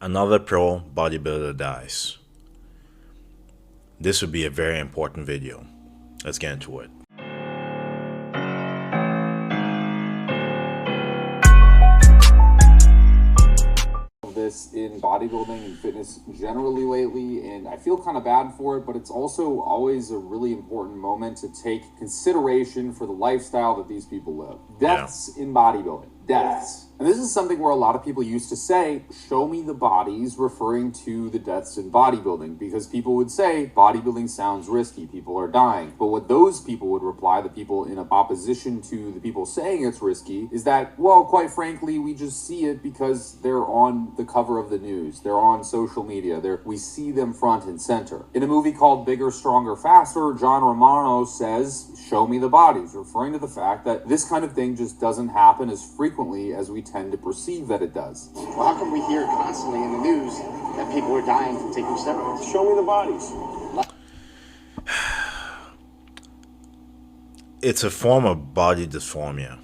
Another pro bodybuilder dies. This would be a very important video. Let's get into it. This in bodybuilding and fitness generally lately, and I feel kind of bad for it, but it's also always a really important moment to take consideration for the lifestyle that these people live. Deaths in bodybuilding. Deaths. And this is something where a lot of people used to say, show me the bodies, referring to the deaths in bodybuilding, because people would say, bodybuilding sounds risky, people are dying. But what those people would reply, the people in opposition to the people saying it's risky, is that, well, quite frankly, we just see it because they're on the cover of the news. They're on social media. We see them front and center. In a movie called Bigger, Stronger, Faster, John Romano says, show me the bodies, referring to the fact that this kind of thing just doesn't happen as frequently as we tend to perceive that it does. Well, how come we hear constantly in the news that people are dying from taking steroids? Show me the bodies. It's a form of body dysmorphia.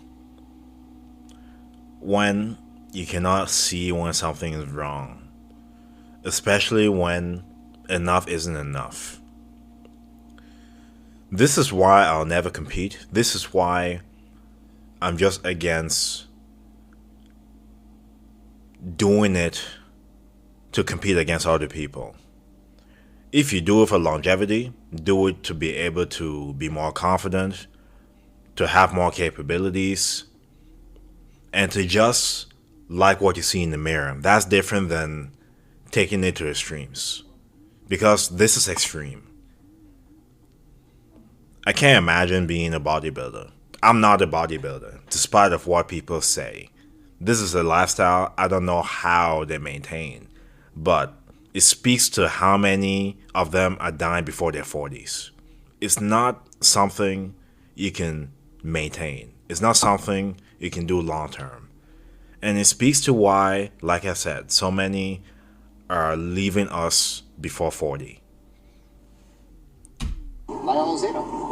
When you cannot see when something is wrong, especially when enough isn't enough. This is why I'll never compete. This is why I'm just against doing it to compete against other people. If you do it for longevity, do it to be able to be more confident, to have more capabilities, and to just like what you see in the mirror. That's different than taking it to extremes, because this is extreme. I can't imagine being a bodybuilder. I'm not a bodybuilder, despite of what people say. This is a lifestyle I don't know how they maintain, but it speaks to how many of them are dying before their 40s. It's not something you can maintain. It's not something you can do long term. And it speaks to why, like I said, so many are leaving us before 40.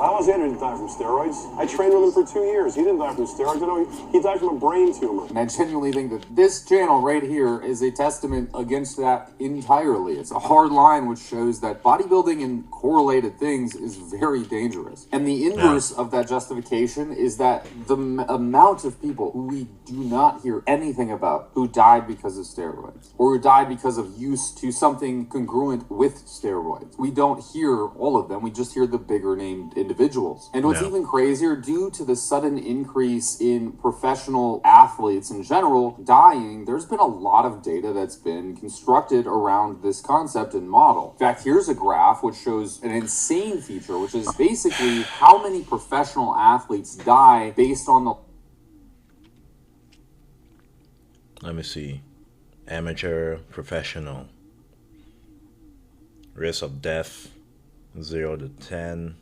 Alexander didn't die from steroids. I trained with him for 2 years. He didn't die from steroids. I know he died from a brain tumor. And I genuinely think that this channel right here is a testament against that entirely. It's a hard line which shows that bodybuilding and correlated things is very dangerous. And the inverse of that justification is that the amount of people who we do not hear anything about who died because of steroids, or who died because of use to something congruent with steroids. We don't hear all of them. We just hear the bigger named individuals. And what's even crazier, due to the sudden increase in professional athletes in general dying, there's been a lot of data that's been constructed around this concept and model. In fact, here's a graph which shows an insane feature, which is basically how many professional athletes die based on the... Let me see. Amateur, professional. Risk of death, 0 to 10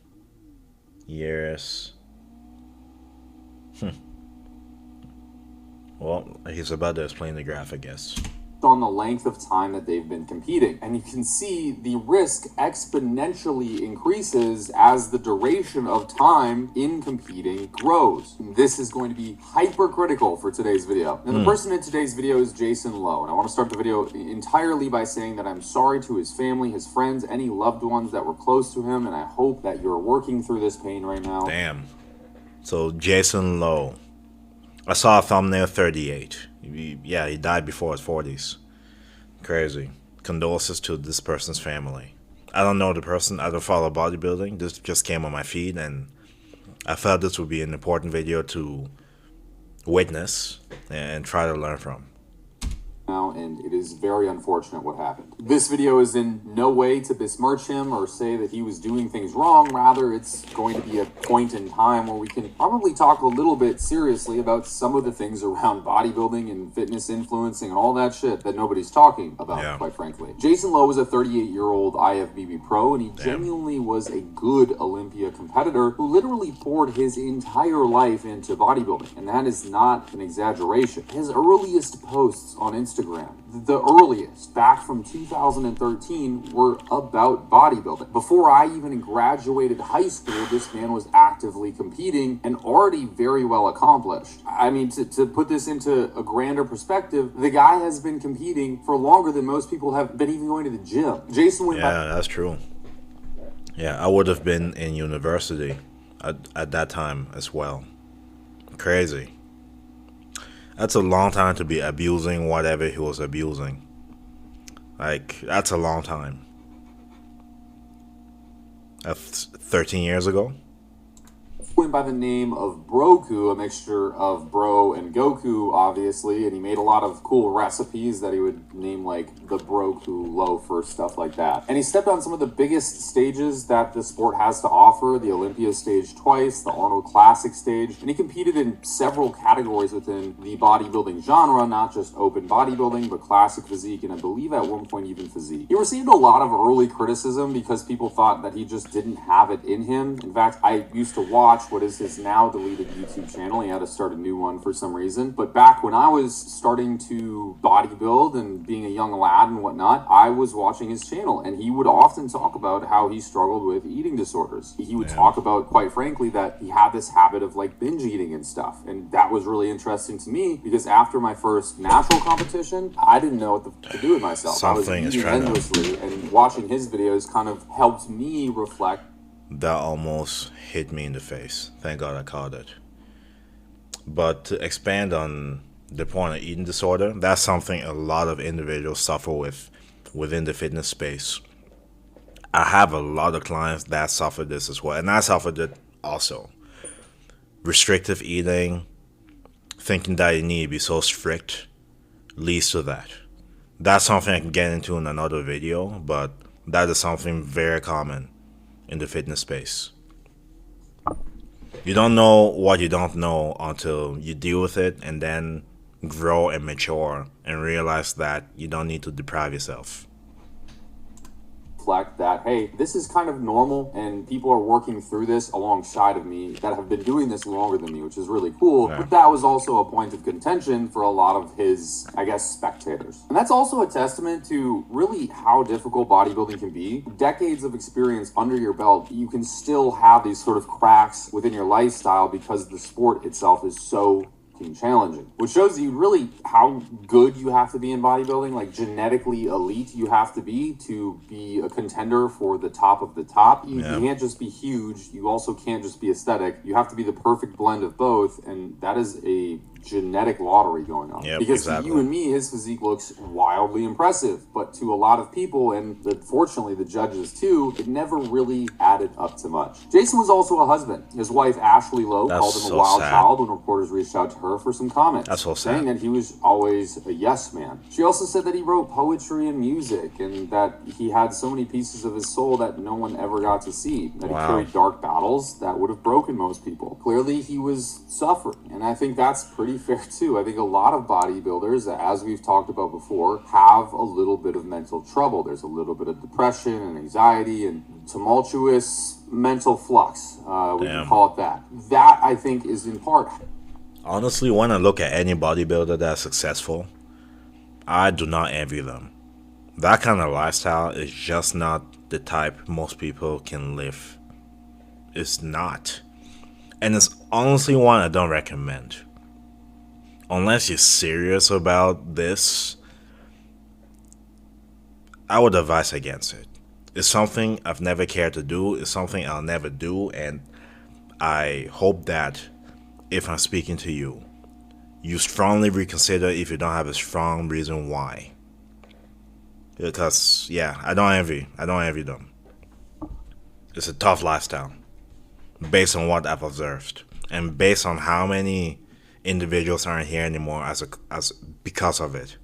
years. Well, he's about to explain the graph, I guess. On the length of time that they've been competing. And you can see the risk exponentially increases as the duration of time in competing grows. And this is going to be hypercritical for today's video. Now, the person in today's video is Jason Lowe, and I want to start the video entirely by saying that I'm sorry to his family, his friends, any loved ones that were close to him, and I hope that you're working through this pain right now. Damn. So Jason Lowe. I saw a thumbnail 38. Yeah, he died before his 40s. Crazy. Condolences to this person's family. I don't know the person. I don't follow bodybuilding. This just came on my feed, and I felt this would be an important video to witness and try to learn from. Now, and it is very unfortunate what happened. This video is in no way to besmirch him or say that he was doing things wrong. Rather, it's going to be a point in time where we can probably talk a little bit seriously about some of the things around bodybuilding and fitness influencing and all that shit that nobody's talking about, quite frankly. Jason Lowe was a 38-year-old IFBB pro, and he genuinely was a good Olympia competitor who literally poured his entire life into bodybuilding, and that is not an exaggeration. His earliest posts on Instagram, The earliest, back from 2013, were about bodybuilding. Before I even graduated high school, this man was actively competing and already very well accomplished. I mean, to put this into a grander perspective, the guy has been competing for longer than most people have been even going to the gym. Jason went Yeah, that's true. Yeah, I would have been in university at that time as well. Crazy. That's a long time to be abusing whatever he was abusing. Like, that's a long time. That's 13 years ago. went by the name of Broku, a mixture of bro and Goku, obviously, and he made a lot of cool recipes that he would name like the Broku loaf or stuff like that. And he stepped on some of the biggest stages that the sport has to offer, the Olympia stage twice, the Arnold Classic stage, and he competed in several categories within the bodybuilding genre, not just open bodybuilding, but classic physique, and I believe at one point even physique. He received a lot of early criticism because people thought that he just didn't have it in him. In fact, I used to watch what is his now deleted YouTube channel. He had to start a new one for some reason. But back when I was starting to bodybuild and being a young lad and whatnot, I was watching his channel, and he would often talk about how he struggled with eating disorders. He would talk about, quite frankly, that he had this habit of like binge eating and stuff. And that was really interesting to me because after my first natural competition, I didn't know what to do with myself. Something I was is eating trying to... endlessly, and watching his videos kind of helped me reflect. That almost hit me in the face. Thank God I caught it. But to expand on the point of eating disorder, that's something a lot of individuals suffer with within the fitness space. I have a lot of clients that suffer this as well, and I suffered it also. Restrictive eating, thinking that you need to be so strict, leads to that. That's something I can get into in another video, but that is something very common in the fitness space. You don't know what you don't know until you deal with it and then grow and mature and realize that you don't need to deprive yourself. That, hey, this is kind of normal and people are working through this alongside of me that have been doing this longer than me, which is really cool. But that was also a point of contention for a lot of his, I guess, spectators. And that's also a testament to really how difficult bodybuilding can be. Decades of experience under your belt, you can still have these sort of cracks within your lifestyle because the sport itself is so challenging, which shows you really how good you have to be in bodybuilding, like genetically elite you have to be a contender for the top of the top. You can't just be huge, you also can't just be aesthetic, you have to be the perfect blend of both, and that is a genetic lottery going on. Because to you and me, his physique looks wildly impressive, but to a lot of people, and fortunately the judges too, it never really added up to much. Jason was also a husband. His wife Ashley Lowe called him a wild child when reporters reached out to her for some comments. That's so sad. Saying that he was always a yes man. She also said that he wrote poetry and music, and that he had so many pieces of his soul that no one ever got to see. That he carried dark battles that would have broken most people. Clearly he was suffering, and I think that's pretty fair too. I think a lot of bodybuilders, as we've talked about before, have a little bit of mental trouble. There's a little bit of depression and anxiety and tumultuous mental flux. We can call it that. That, I think, is in part. Honestly, when I look at any bodybuilder that's successful, I do not envy them. That kind of lifestyle is just not the type most people can live. It's not. And it's honestly one I don't recommend. Unless you're serious about this, I would advise against it. It's something I've never cared to do. It's something I'll never do. And I hope that if I'm speaking to you, you strongly reconsider if you don't have a strong reason why. Because, I don't envy them. It's a tough lifestyle based on what I've observed and based on how many individuals aren't here anymore as because of it.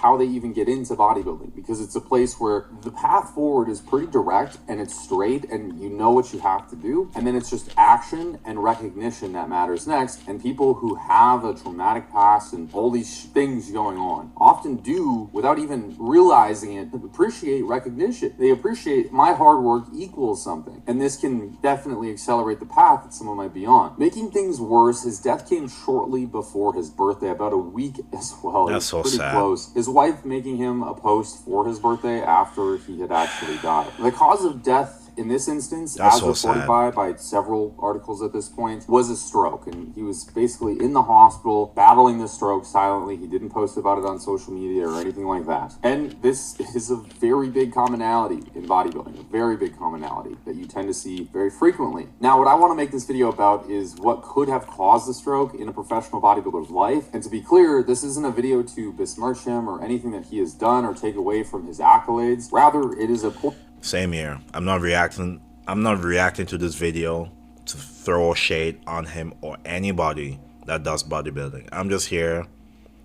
how they even get into bodybuilding, because it's a place where the path forward is pretty direct and it's straight and you know what you have to do. And then it's just action and recognition that matters next. And people who have a traumatic past and all these things going on often do, without even realizing it, appreciate recognition. They appreciate my hard work equals something. And this can definitely accelerate the path that someone might be on. Making things worse, his death came shortly before his birthday, about a week as well. That's so pretty sad. Close. His wife making him a post for his birthday after he had actually died. The cause of death in this instance, That's as so reported by several articles at this point, was a stroke. And he was basically in the hospital battling the stroke silently. He didn't post about it on social media or anything like that. And this is a very big commonality in bodybuilding, a very big commonality that you tend to see very frequently. Now, what I want to make this video about is what could have caused the stroke in a professional bodybuilder's life. And to be clear, this isn't a video to besmirch him or anything that he has done or take away from his accolades. Rather, it is a Same here. I'm not reacting to this video to throw shade on him or anybody that does bodybuilding. I'm just here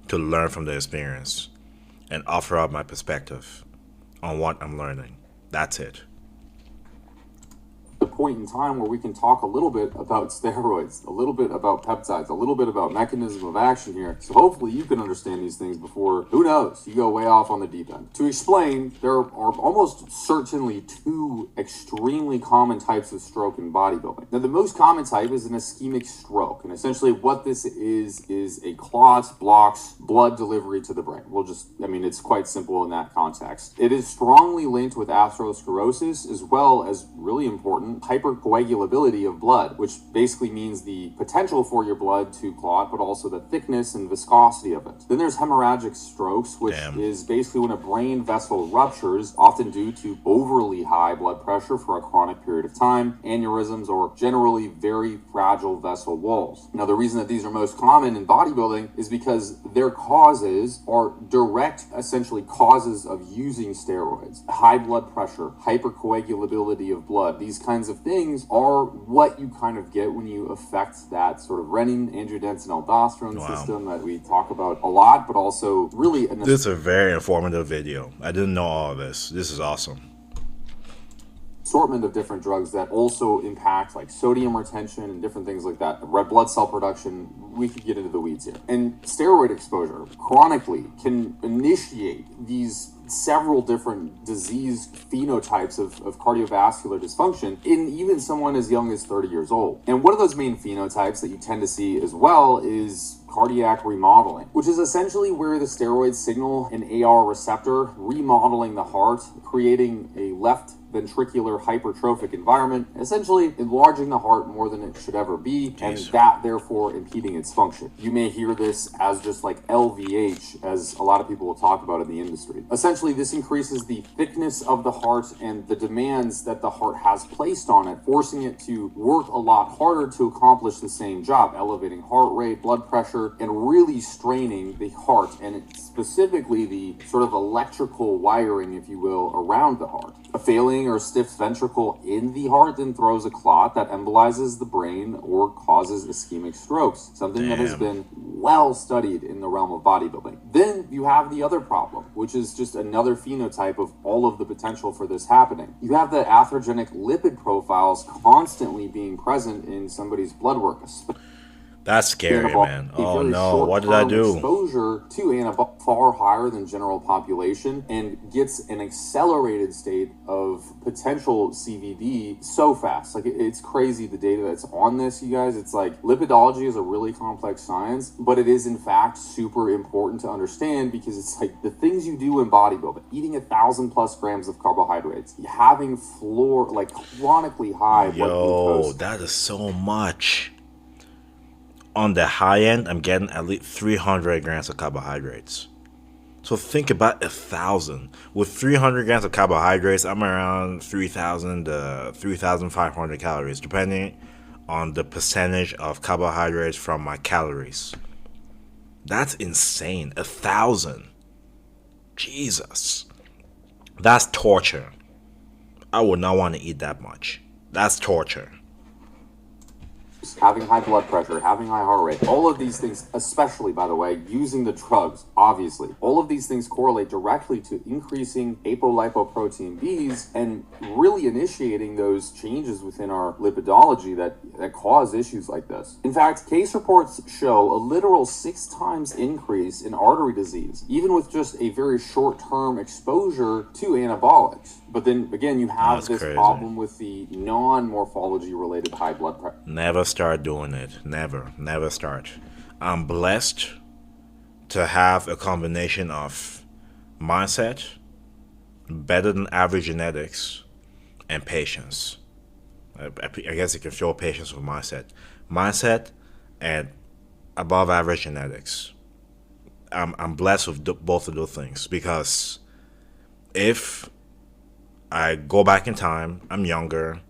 to learn from the experience and offer up my perspective on what I'm learning. That's it. the point in time where we can talk a little bit about steroids, a little bit about peptides, a little bit about mechanism of action here. So hopefully you can understand these things before, who knows, you go way off on the deep end. To explain, there are almost certainly two extremely common types of stroke in bodybuilding. Now, the most common type is an ischemic stroke. And essentially what this is a clot blocks blood delivery to the brain. It's quite simple in that context. It is strongly linked with atherosclerosis, as well as, really important, hypercoagulability of blood, which basically means the potential for your blood to clot, but also the thickness and viscosity of it. Then there's hemorrhagic strokes, which is basically when a brain vessel ruptures, often due to overly high blood pressure for a chronic period of time, aneurysms, or generally very fragile vessel walls. Now, the reason that these are most common in bodybuilding is because their causes are direct, essentially, causes of using steroids. High blood pressure, hypercoagulability of blood, these kinds of things are what you kind of get when you affect that sort of renin, angiotensin, aldosterone system that we talk about a lot, but also really... This is a very informative video. I didn't know all of this. This is awesome. Assortment of different drugs that also impact like sodium retention and different things like that, red blood cell production. We could get into the weeds here. And steroid exposure chronically can initiate these several different disease phenotypes of cardiovascular dysfunction in even someone as young as 30 years old. And one of those main phenotypes that you tend to see as well is cardiac remodeling, which is essentially where the steroids signal an AR receptor, remodeling the heart, creating a left ventricular hypertrophic environment, essentially enlarging the heart more than it should ever be, and that therefore impeding its function. You may hear this as just like LVH, as a lot of people will talk about in the industry. Essentially, this increases the thickness of the heart and the demands that the heart has placed on it, forcing it to work a lot harder to accomplish the same job, elevating heart rate, blood pressure, and really straining the heart, and specifically the sort of electrical wiring, if you will, around the heart. A failing or stiff ventricle in the heart then throws a clot that embolizes the brain or causes ischemic strokes, something that has been well studied in the realm of bodybuilding. Then you have the other problem, which is just another phenotype of all of the potential for this happening. You have the atherogenic lipid profiles constantly being present in somebody's blood work. That's scary, man. Oh no, what did I do? Exposure to antibodies far higher than general population and gets an accelerated state of potential CVD so fast. Like, it's crazy the data that's on this, you guys. It's like lipidology is a really complex science, but it is in fact super important to understand, because it's like the things you do in bodybuilding, eating 1,000+ grams of carbohydrates, having chronically high blood glucose. That is so much. On the high end, I'm getting at least 300 grams of carbohydrates. So think about 1,000. With 300 grams of carbohydrates, I'm around 3,000 to 3,500 calories, depending on the percentage of carbohydrates from my calories. That's insane. 1,000. Jesus. That's torture. I would not want to eat that much. That's torture. having high blood pressure, having high heart rate, all of these things, especially, by the way, using the drugs, obviously, all of these things correlate directly to increasing apolipoprotein Bs and really initiating those changes within our lipidology that cause issues like this. In fact, case reports show a literal 6 times increase in artery disease, even with just a very short-term exposure to anabolics. But then again, you have this problem with the non-morphology related high blood pressure. Never start doing it. Never start. I'm blessed to have a combination of mindset, better than average genetics, and patience. I guess you can show patience with mindset and above average genetics. I'm blessed with both of those things, because if I go back in time, I'm younger,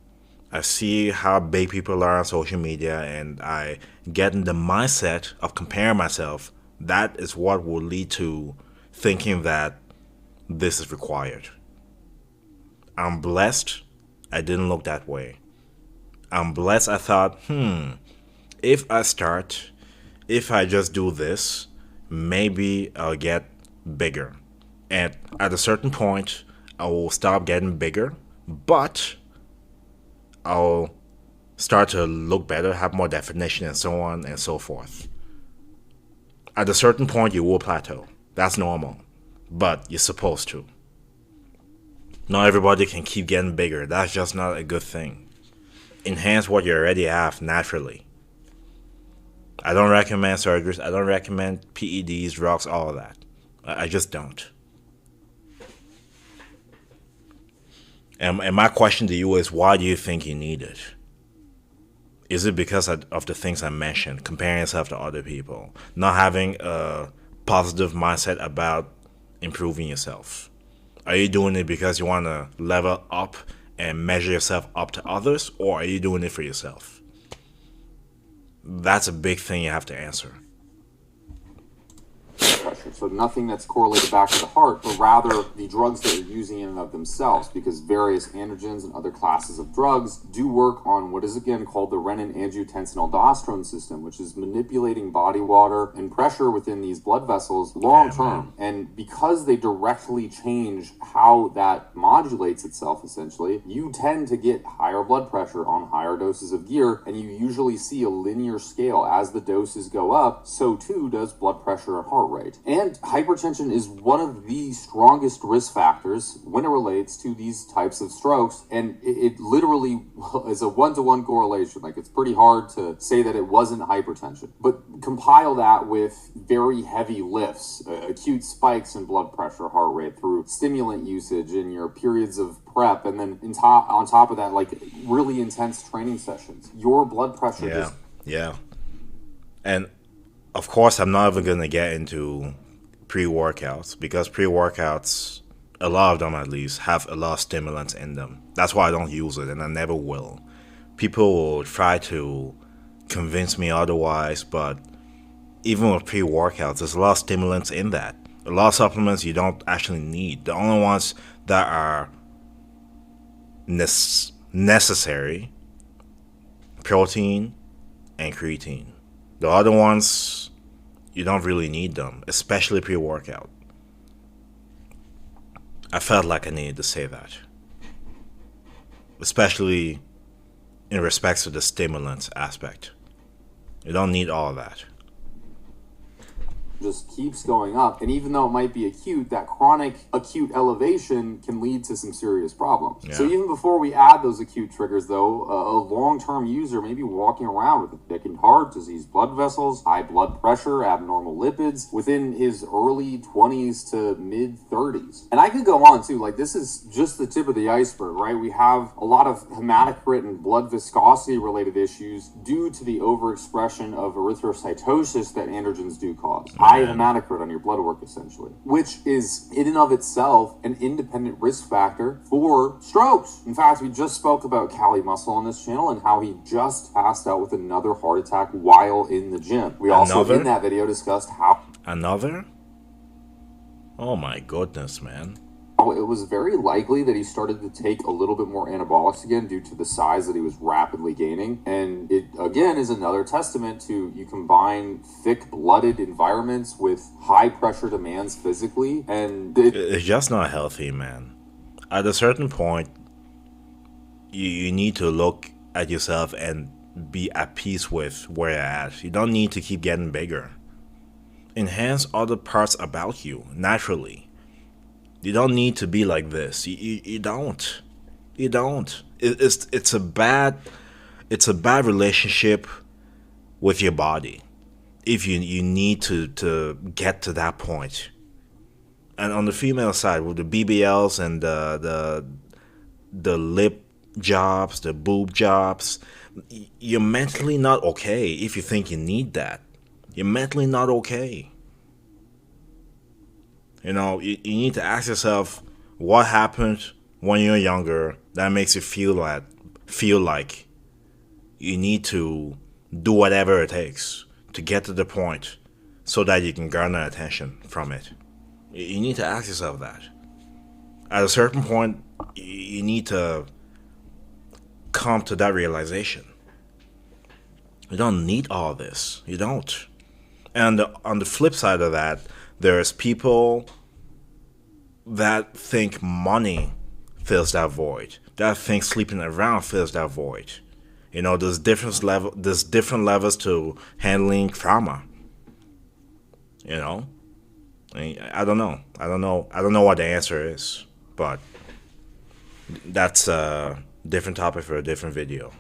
I see how big people are on social media, and I get in the mindset of comparing myself, that is what will lead to thinking that this is required. I'm blessed I didn't look that way. I'm blessed I thought, if I just do this, maybe I'll get bigger. And at a certain point, I will stop getting bigger, but I'll start to look better, have more definition, and so on and so forth. At a certain point, you will plateau. That's normal, but you're supposed to. Not everybody can keep getting bigger. That's just not a good thing. Enhance what you already have naturally. I don't recommend surgeries. I don't recommend PEDs, drugs, all of that. I just don't. And my question to you is, why do you think you need it? Is it because of the things I mentioned, comparing yourself to other people, not having a positive mindset about improving yourself? Are you doing it because you want to level up and measure yourself up to others, or are you doing it for yourself? That's a big thing you have to answer. Pressure. So nothing that's correlated back to the heart, but rather the drugs that you're using in and of themselves, because various androgens and other classes of drugs do work on what is again called the renin-angiotensin-aldosterone system, which is manipulating body water and pressure within these blood vessels long term. And because they directly change how that modulates itself, essentially, you tend to get higher blood pressure on higher doses of gear, and you usually see a linear scale. As the doses go up, so too does blood pressure and heart rate. And hypertension is one of the strongest risk factors when it relates to these types of strokes, and it literally is a one-to-one correlation. Like, it's pretty hard to say that it wasn't hypertension. But compile that with very heavy lifts, acute spikes in blood pressure, heart rate through stimulant usage in your periods of prep, and then on top of that, like really intense training sessions. Your blood pressure And of course, I'm not even going to get into pre-workouts, because pre-workouts, a lot of them at least, have a lot of stimulants in them. That's why I don't use it, and I never will. People will try to convince me otherwise, but even with pre-workouts, there's a lot of stimulants in that. A lot of supplements you don't actually need. The only ones that are necessary, protein and creatine. The other ones, you don't really need them, especially pre-workout. I felt like I needed to say that. Especially in respects to the stimulants aspect. You don't need all of that. Just keeps going up, and even though it might be acute, that chronic acute elevation can lead to some serious problems. So even before we add those acute triggers, though, a long-term user may be walking around with a thickened heart, diseased blood vessels, high blood pressure, abnormal lipids within his early 20s to mid-30s. And I could go on too, like this is just the tip of the iceberg, right? We have a lot of hematocrit and blood viscosity related issues due to the overexpression of erythrocytosis that androgens do cause. High hematocrit on your blood work, essentially, which is in and of itself an independent risk factor for strokes. In fact, we just spoke about Cali Muscle on this channel and how he just passed out with another heart attack while in the gym. We also in that video discussed how another? Oh my goodness, man. how it was very likely that he started to take a little bit more anabolics again due to the size that he was rapidly gaining. And it, again, is another testament to you combine thick-blooded environments with high-pressure demands physically, and it's just not healthy, man. At a certain point, you need to look at yourself and be at peace with where you're at. You don't need to keep getting bigger. Enhance other parts about you naturally. You don't need to be like this. You don't. You don't. It's a bad relationship with your body if you need to get to that point. And on the female side, with the BBLs and the lip jobs, the boob jobs, you're mentally not okay if you think you need that. You're mentally not okay. You know, you need to ask yourself what happened when you're younger that makes you feel like you need to do whatever it takes to get to the point so that you can garner attention from it. You need to ask yourself that. At a certain point, you need to come to that realization. You don't need all this. You don't. And on the flip side of that, there's people that think money fills that void. That think sleeping around fills that void. You know, there's different levels to handling trauma. You know? I don't know. I don't know what the answer is, but that's a different topic for a different video.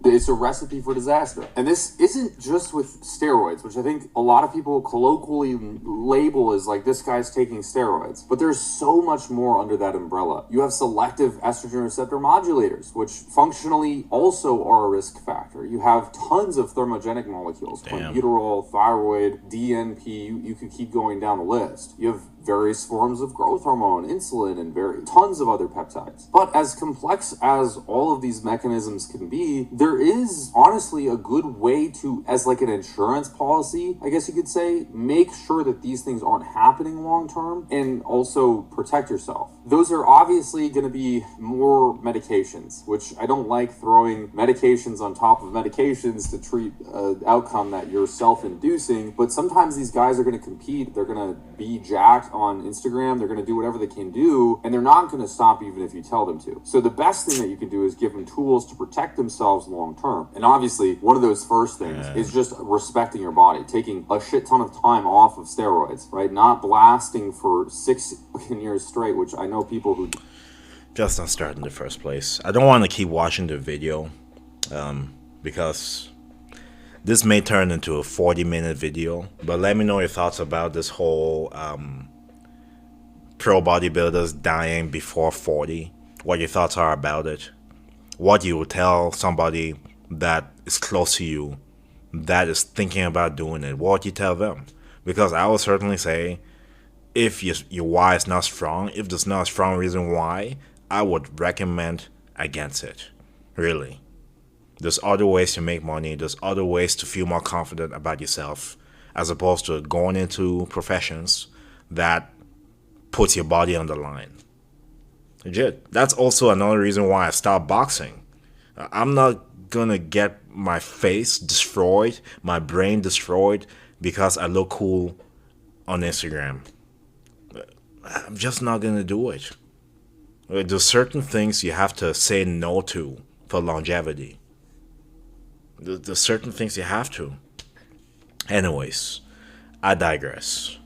It's a recipe for disaster. And this isn't just with steroids, which I think a lot of people colloquially label as like, this guy's taking steroids. But there's so much more under that umbrella. You have selective estrogen receptor modulators, which functionally also are a risk factor. You have tons of thermogenic molecules, clenbuterol, thyroid, DNP, you could keep going down the list. You have various forms of growth hormone, insulin, and tons of other peptides. But as complex as all of these mechanisms can be, there is honestly a good way to, as like an insurance policy, I guess you could say, make sure that these things aren't happening long term and also protect yourself. Those are obviously going to be more medications, which I don't like throwing medications on top of medications to treat an outcome that you're self-inducing, but sometimes these guys are going to compete, they're going to be jacked on Instagram, they're going to do whatever they can do, and they're not going to stop even if you tell them to. So the best thing that you can do is give them tools to protect themselves long term. And obviously, one of those first things is just respecting your body, taking a shit ton of time off of steroids, right? Not blasting for 6 years straight, which I know people who just not start in the first place. I don't want to keep watching the video because this may turn into a 40-minute video, but let me know your thoughts about this whole pro bodybuilders dying before 40. What your thoughts are about it. What you would tell somebody that is close to you that is thinking about doing it. What you tell them. Because I would certainly say, if your why is not strong, if there's not a strong reason why, I would recommend against it. Really. There's other ways to make money. There's other ways to feel more confident about yourself, as opposed to going into professions that puts your body on the line. Legit. That's also another reason why I stopped boxing. I'm not gonna get my face destroyed, my brain destroyed, because I look cool on Instagram. I'm just not gonna do it. There's certain things you have to say no to for longevity. There's certain things you have to. Anyways, I digress.